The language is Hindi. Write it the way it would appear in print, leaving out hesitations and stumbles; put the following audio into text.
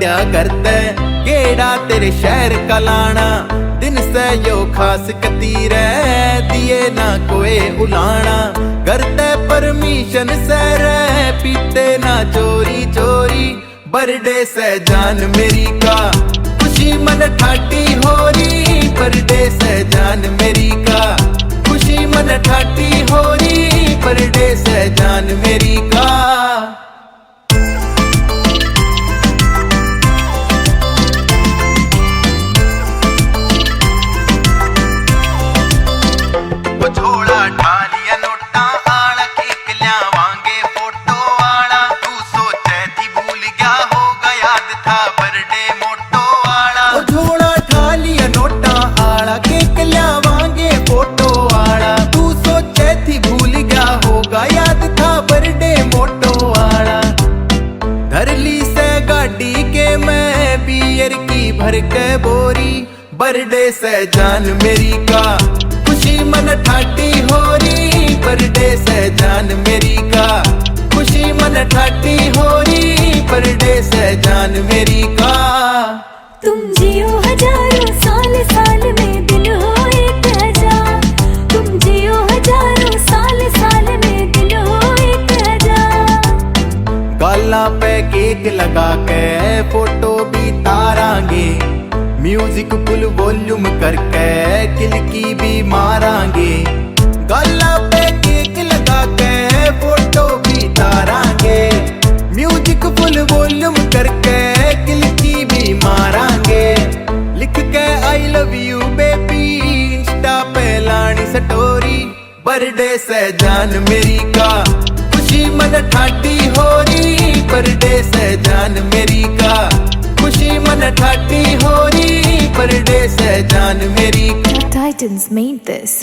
क्या करते केड़ा तेरे शहर का लाना, दिन से यो खास कतीर दिए ना कोई उलाना, करते परमिशन से रह पीते ना चोरी चोरी, बर्थडे से जान मेरी का खुशी मन ठाटी हो रही, बर्थडे से जान मेरी का खुशी मन ठाटी हो रही, बर्थडे से जान मेरी का। भर के बोरी बर्थडे से जान मेरी का खुशी मन ठाटी हो रही, बर्थडे से जान मेरी का खुशी मन ठाटी हो रही, बर्थडे से जान मेरी का। तुम जियो हजारों साल साल में दिन हो एक हजार, तुम जियो हजारों साल साल में दिन हो एक हजार। गाला पे केक लगा के फोटो भी तारांगे, म्यूजिक फुल वॉल्यूम करके किलकी भी मारांगे, गाला पे केक लगा के फोटो भी तारांगे, म्यूजिक फुल वॉल्यूम करके किलकी भी मारांगे, लिख के I love you baby Insta पे लानी स्टोरी, बर्थडे से जान मेरी का खुशी मन ठाटी हो रही, बर्थडे से जान मेरी का खुशी मन ठाटी हो रही, बर्थडे से जान मेरी। Titans made this.